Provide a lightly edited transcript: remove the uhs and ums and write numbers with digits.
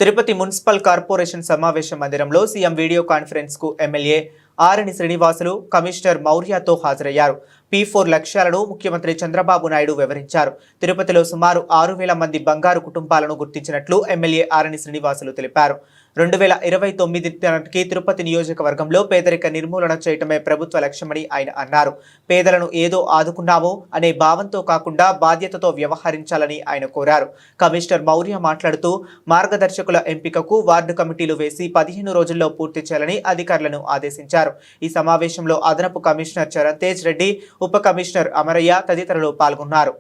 Tirupati municipal corporation సమావేశ మందిరంలో CM video conference కు ఎమ్మెల్యే ఆరణి శ్రీనివాసులు కమిషనర్ మౌర్యతో హాజరయ్యారు. P4 లక్ష్యాలను ముఖ్యమంత్రి చంద్రబాబు నాయుడు వివరించారు. తిరుపతిలో సుమారు 6,000 మంది బంగారు కుటుంబాలను గుర్తించినట్లు ఎమ్మెల్యే ఆరణి శ్రీనివాసులు తెలిపారు. 2029 నాటికి తిరుపతి నియోజకవర్గంలో పేదరిక నిర్మూలన చేయటమే ప్రభుత్వ లక్ష్యమని ఆయన అన్నారు. పేదలను ఏదో ఆదుకున్నామో అనే భావంతో కాకుండా బాధ్యతతో వ్యవహరించాలని ఆయన కోరారు. కమిషనర్ మౌర్య మాట్లాడుతూ మార్గదర్శకుల ఎంపికకు వార్డు కమిటీలు వేసి 15 రోజుల్లో పూర్తి చేయాలని అధికారులను ఆదేశించారు. ఈ సమావేశంలో అదనపు కమిషనర్ చరణ్ తేజ్ రెడ్డి, ఉప కమిషనర్ అమరయ్య తదితరులు పాల్గొన్నారు.